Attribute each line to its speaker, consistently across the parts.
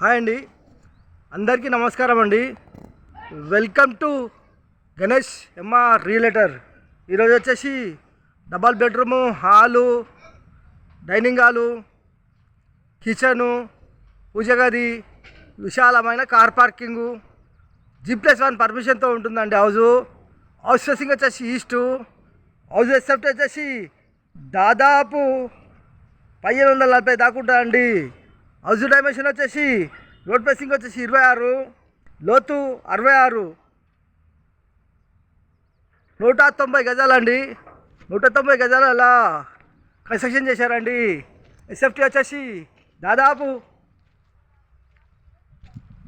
Speaker 1: Hi అండి, అందరికీ నమస్కారం అండి. Welcome to Ganesh MR realtor. ఈరోజు వచ్చేసి double bedroom, hall, dining hall, kitchen, పూజ గది, విశాలమైన కార్ పార్కింగు, G+1 పర్మిషన్తో ఉంటుందండి. హౌస్ ఫేసింగ్ వచ్చేసి ఈస్టు, హౌస్ ఎక్సెప్ట్ వచ్చేసి దాదాపు 1540 దాకా ఉంటుందండి. హౌస్ డైమెన్షన్ వచ్చేసి రోడ్ ఫేసింగ్ వచ్చేసి 26, లోతు 66, 190 గజాలండి. 190 గజాలు అలా కన్స్ట్రక్షన్ చేశారండి. ఎస్ఎఫ్టీ వచ్చేసి దాదాపు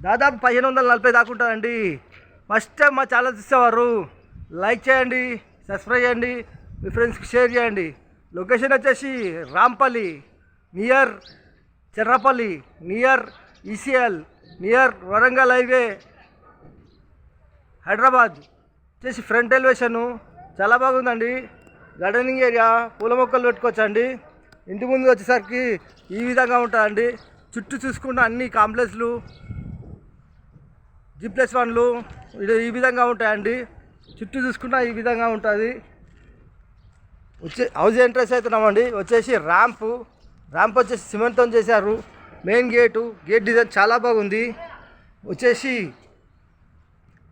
Speaker 1: 1540 దాకా ఉంటుందండి. ఫస్ట్ టైం మా ఛానల్ చూసేవారు లైక్ చేయండి, సబ్స్క్రైబ్ చేయండి, మీ ఫ్రెండ్స్కి షేర్ చేయండి. లొకేషన్ వచ్చేసి Rampally, near Cherrapalli, near ECL, near Warangal highway, Hyderabad. వచ్చేసి ఫ్రంట్ ఎలివేషను చాలా బాగుందండి. గార్డెనింగ్ ఏరియా, పూల మొక్కలు పెట్టుకోవచ్చండి. ఇంటి ముందు వచ్చేసరికి ఈ విధంగా ఉంటుందండి. చుట్టూ చూసుకుంటే అన్ని కాంప్లెక్స్లు, G+1లు ఈ విధంగా ఉంటాయండి. చుట్టూ చూసుకుంటే ఈ విధంగా ఉంటుంది. హౌస్ ఎంట్రెన్స్ అవుతున్నామండి. వచ్చేసి ర్యాంప్ వచ్చేసి సిమెంట్తో చేశారు. మెయిన్ గేట్ డిజైన్ చాలా బాగుంది. వచ్చేసి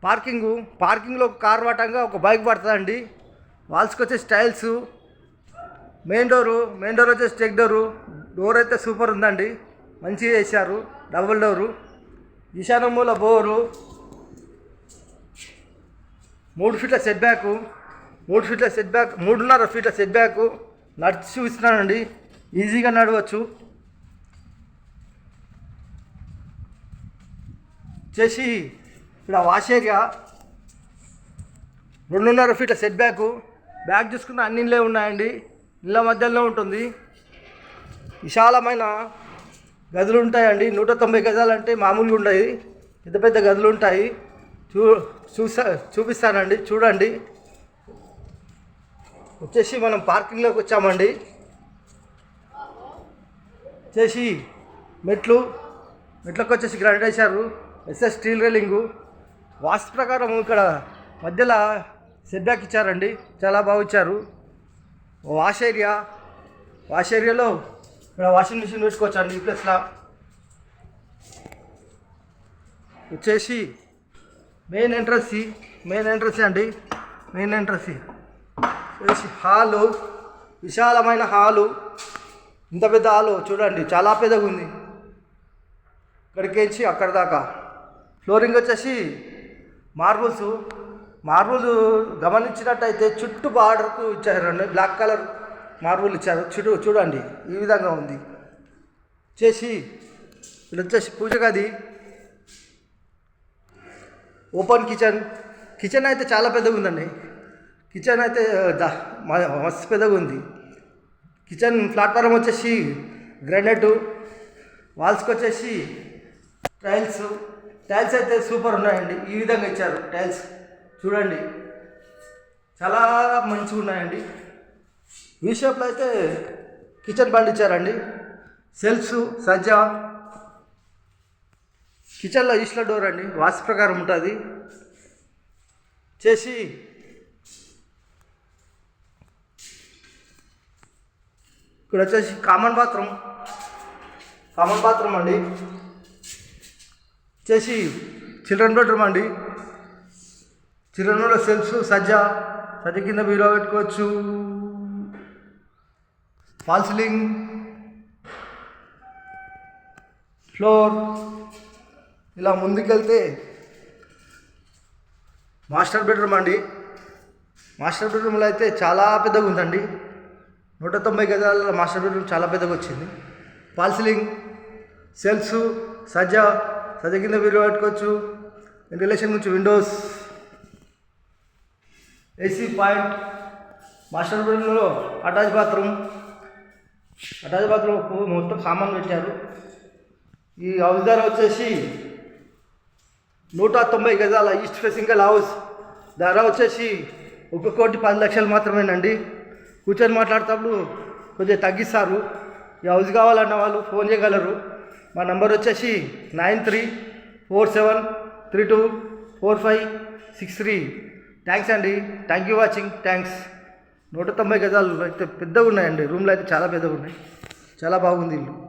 Speaker 1: పార్కింగ్లో కార్ పట్టంగా ఒక బైక్ పడుతుందండి. వాల్స్కి వచ్చేసి టైల్స్, మెయిన్ డోర్ వచ్చేసి టెక్ డోర్ అయితే సూపర్ ఉందండి, మంచిగా చేశారు. డబుల్ డోరు, ఈశాన్య మూల బోరు, 3 ఫీట్ల సెట్ బ్యాక్, 3.5 ఫీట్ల సెట్ బ్యాక్. నడిచి చూపిస్తున్నానండి, ఈజీగా నడవచ్చు. చేసి ఇక్కడ వాష్ ఏరియా, 2.5 ఫీట్ల సెట్ బ్యాక్ చూసుకున్న అన్ని ఇళ్ళే ఉన్నాయండి. ఇళ్ళ మధ్యలో ఉంటుంది. విశాలమైన గదులు ఉంటాయండి. 190 గజాలు అంటే మామూలుగా ఉండవు, పెద్ద పెద్ద గదులు ఉంటాయి. చూపిస్తానండి, చూడండి. వచ్చేసి మనం పార్కింగ్లోకి వచ్చామండి. చేసి మెట్లకు వచ్చేసి గ్రానైట్ వేశారు. SS steel railing. వాస్తు ప్రకారం ఇక్కడ మధ్యలో సెట్ బ్యాక్ ఇచ్చారండి, చాలా బాగా ఇచ్చారు. వాష్ ఏరియాలో ఇక్కడ వాషింగ్ మిషన్ పెట్టుకోవచ్చండి. ఈ ప్లేస్లో వచ్చేసి మెయిన్ ఎంట్రన్స్ అండి. వచ్చేసి హాలు, విశాలమైన హాలు. ఇంత పెద్ద హాలు చూడండి, చాలా పెద్దగా ఉంది. ఇక్కడికేంచి అక్కడ దాకా. ఫ్లోరింగ్ వచ్చేసి మార్బుల్స్ గమనించినట్టయితే చుట్టూ బార్డర్కు ఇచ్చారండి. బ్లాక్ కలర్ మార్బుల్ ఇచ్చారు. చూడండి ఈ విధంగా ఉంది. వచ్చేసి ఇది వచ్చేసి పూజ గది, ఓపెన్ కిచెన్ అయితే చాలా పెద్దగా ఉందండి. కిచెన్ అయితే మస్తు పెద్దగా ఉంది. కిచెన్ ప్లాట్ఫారం వచ్చేసి గ్రానైట్. వాల్స్కి వచ్చేసి టైల్స్ అయితే సూపర్ ఉన్నాయండి. ఈ విధంగా ఇచ్చారు టైల్స్, చూడండి చాలా మంచిగా ఉన్నాయండి. వీ షేప్లో అయితే కిచెన్ బండ్ ఇచ్చారండి. సెల్ఫ్స్, సజ్జా. కిచెన్లో ఈస్ట్లో డోర్ అండి, వాస్తు ప్రకారం ఉంటుంది. చేసి ఇక్కడ వచ్చేసి కామన్ బాత్రూమ్ అండి. చేసి చిల్డ్రన్ బెడ్రూమ్ అండి. చిల్డ్రన్ బెడ్రూమ్లో సెల్ఫ్స్, సజ్జ కింద బీరో పెట్టుకోవచ్చు. Fall ceiling, floor. ఇలా ముందుకెళ్తే మాస్టర్ బెడ్రూమ్ అండి. మాస్టర్ బెడ్రూమ్లో అయితే చాలా పెద్దగా ఉందండి. 190 గజాల మాస్టర్ బెడ్రూమ్ చాలా పెద్దగా వచ్చింది. ఫాల్ సీలింగ్, సెల్ఫ్స్, సజ్జ కింద బీరో పెట్టుకోవచ్చు. వెంటిలేషన్ నుంచి విండోస్, ఏసీ పాయింట్. మాస్టర్ బెడ్రూమ్లో అటాచ్ బాత్రూమ్ మొత్తం సామాన్ పెట్టారు. ఈ హౌస్ ధర వచ్చేసి 190 గజాల ఈస్ట్ ఫేసింగ్ హౌస్ ధర వచ్చేసి 1,10,00,000 మాత్రమేనండి. కూర్చొని మాట్లాడేటప్పుడు కొద్దిగా తగ్గిస్తారు. ఈ హౌస్ కావాలన్న వాళ్ళు ఫోన్ చేయగలరు. మా నంబర్ వచ్చేసి 9347324563. థ్యాంక్స్ అండి. Thank you watching. థ్యాంక్స్. 190 గజాలు అయితే పెద్దగా ఉన్నాయండి. రూమ్లో అయితే చాలా పెద్దగా ఉన్నాయి. చాలా బాగుంది ఇల్లు.